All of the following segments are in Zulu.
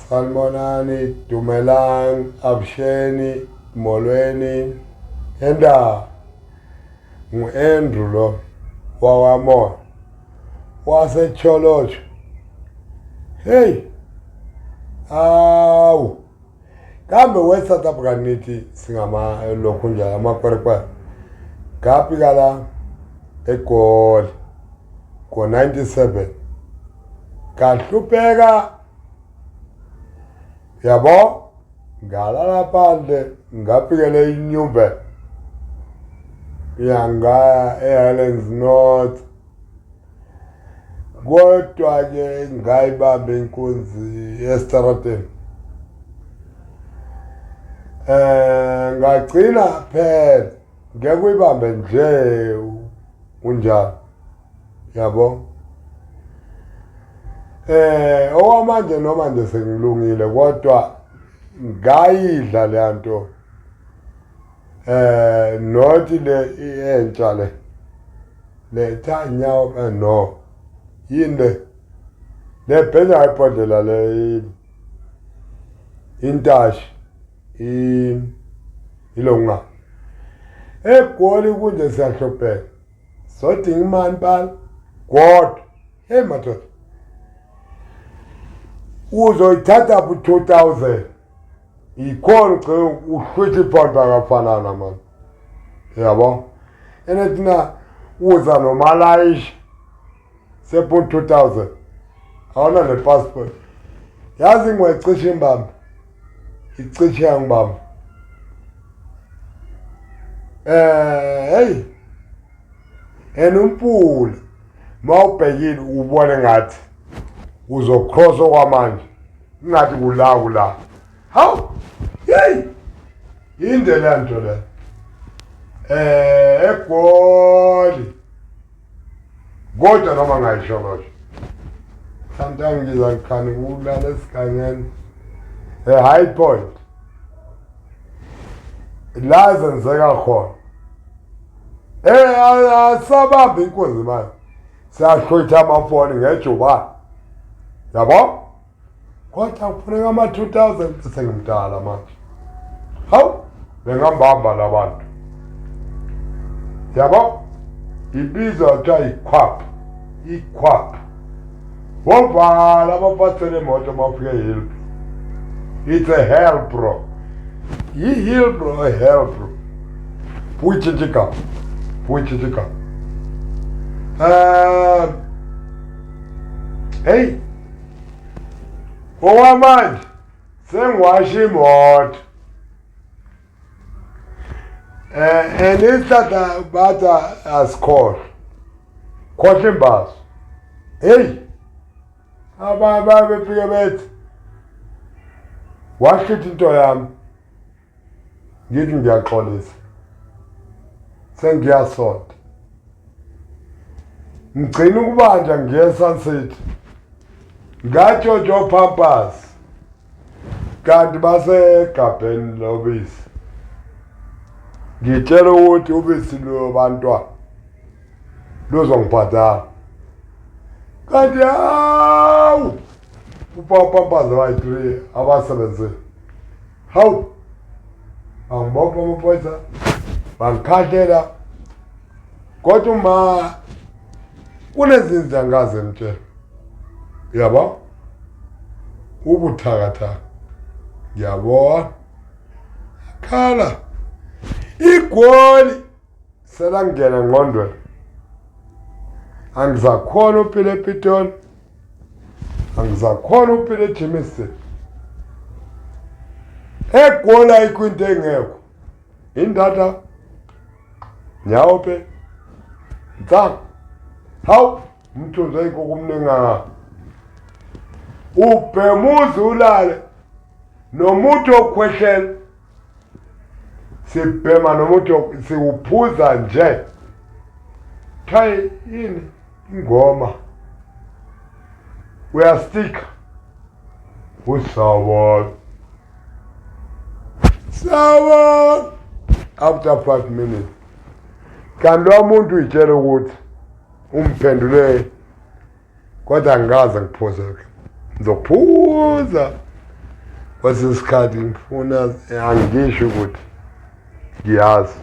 Sanibonani, Dumelang, Absheni, Molweni, Enda, ngu-Andrew lo, wawamoya, waseTsholotsho. Hey, awu, kambe we South Africa nithi singama lokhu njalo amakwerekwere. Ngafika la eGoli ngo-97 ngahlupheka, yabo, ngalala phandle ngafikela eNyumbe yangaya eHighlands North, kodwa ke ngayibamba inkunzi esitarateni. Ngagcina phela ngeke uyibambe nje unjalo, yabo. Okwamanje noma nje sengilungile kodwa ngayidla le nto nothi le entsha le thanyawo no yinde le phenya ibhodlela le intashi ilonga eGoli kunje siyahlopheka sodinga imali pala kodwa hey madoda uzoyithatha ku 2000 ikhona uhlwithi iphonda kafanana man, yabo. Thina uza nomalayishi sephone 2000 awuna nepassport, yazi ngiwayicisha imbamba icishe yangibamba. Hey, umpula mawubhekile ubone ngathi uzocross okwamanje ngathi kula hawu hey yinde le nto le eGoli kodwa noma ngayisho kodwa sometimes ngizakhani ukulala esigangeni High Point la zenzeka khona asabambe inkunzi manje siyahlwitha amafoni ngejubane, yabo. Kodwa kufuneka ama-2000 sengimdala manje. Hawu, bengambamba labantu, yabo. Ibizwa kuthiwa ikhwapha. Wovala amapasela emoto mafika eHillbrow. It's a hell, bro. Hillbrow, a hell, bro. Puyichijika. Hey, okwamanje sengiwasha imoto isithatha batha asikhohlwe khohlwe imbazo. Hey, befike bethi washitha into yami, ngithi ngiyaxolisa sengiyasonta ngigcina ukubanja ngiye eSunset ngatshotsho Pampers kanti basegabheni lobisi ngitshela ukuthi ubisi lobantwana luzongibhadala kanti hawu uPampers wayi-3 abasebenzile. Hawu, angibopha amaphoyisa bangikhahlela kodwa uma kunezinto angaze ngitshela, yabo, ubuthakathaka, ngiyabona khala iGoli selangena engqondweni. Angizakhona uphila ePitoli, angizakhona uphila eJimmiston. eGoli ayikho into engekho, indada, nyawupe, nsanga. Hawu, umthunzi ayikho kumningana. Ubhemuza ulale nomuntu okhwehlela sibhema nomuntu siwuphuza nje. Try yini ingoma uyastika usawona after 5 minutes kanti lo muntu uyitshela ukuthi umphendule kodwa ngikaze ngiphuzeke ngizophuza kwesisikhathi ngifuna angisho ukuthi ngiyazi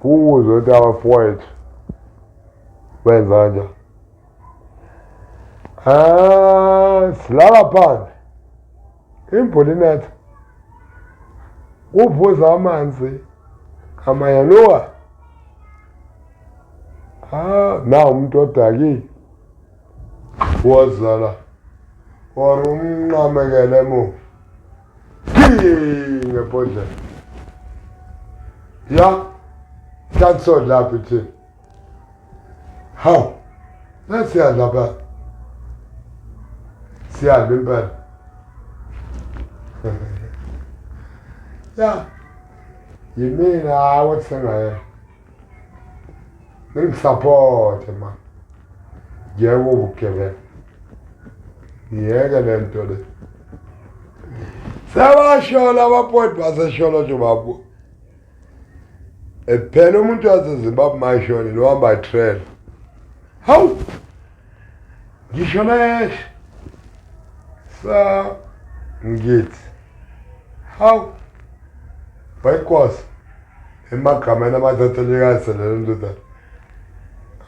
kuzo ukuthi abafowethu benza njani. Silala phandle imbulinethi uvuza amanzi amayanuwa. Na umuntu odakile wozala or umnqamekele mu ngebhodlela ya kansodla lapha thina. Hawu nasiyadla lapha siyadla impela ya yimina wathi sengaye ngisapothe ma yebo ubugebengu yeke lento le sebashola abapoti basesholo nje babu phela umuntu waseZimbabwe mayishoni lo hamba trail. Hawu ngisho lesho sa ngithi hawu bayikhosi emagameni amathathelekazi lelo ndoda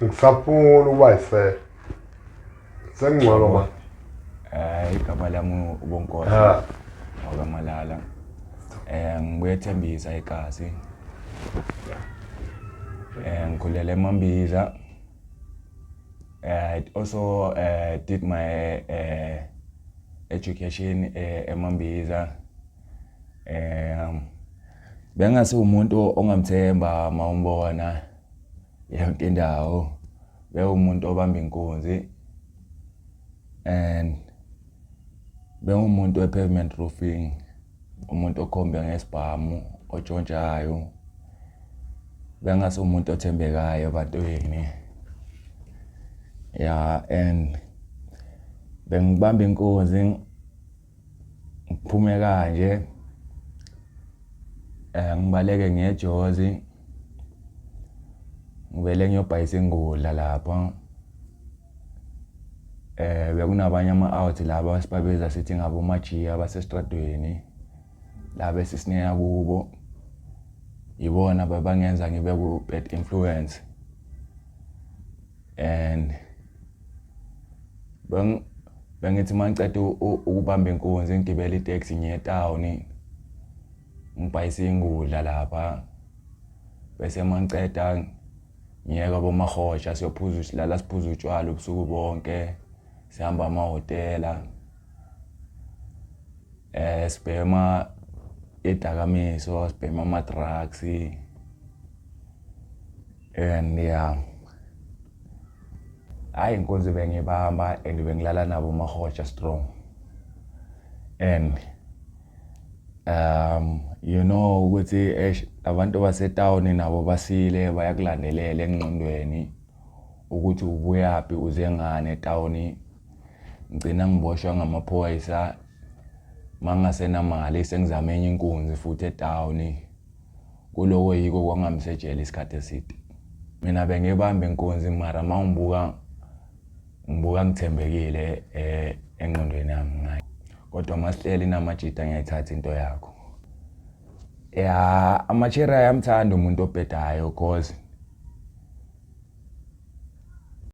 ngisafuna ukuba yisela sengcono manje. Igama lami uBonkosi okaMalala. Ngibuye Thembisa eKasi. Ngikhulele eMambiza. I also did my education eMambiza. Bengase umuntu ongamthemba mawumbona yonke indawo. Umuntu obamba inkunzi and umuntu we-pavement roofing, umuntu okhombe ngesibhamu otshontshayo. Bengase umuntu othembekayo ebantwini. Yeah, and bengibamba inkunzi ngiphume kanje ngibaleke ngejozi ngibele ngiyobhayisa ingudla lapha. Bekunabanye ama-out laba sibabiza sithi ngabo majiya basestradweni laba esisineya kubo, yibona babangenza ngibe ku bad influence. And bengithi mangicede ukubamba inkunzi ngigibela itaxi ngiye etown ngibhayisa ingudla lapha, bese mangiceda ngiyeka bomahoja siyophuza silala siphuza utshwala ubusuku bonke, sihamba amahotela sibhema idakamiso, sibhema ama-drugs and yeah. Hayi inkunzi bengibamba and bengilala nabo mahoja strong. And you know ukuthi abantu basetown nabo basile bayakulandelela engqondweni ukuthi ubuyaphi uze ngane etown. Ngicina ngiboshwa ngamaphoyisa mangasena mali sengizame enye inkunzi futhi etown. Kuloko yiko kwangamsejele isikhathi eside. Mina bengibamba inkunzi mara mawungibuka ngithembekile engqondweni yami ngayo. Kodwa masihleli namajita ngiyayithatha into yakho. Yeah, amachera ayamthanda umuntu obhedayo cause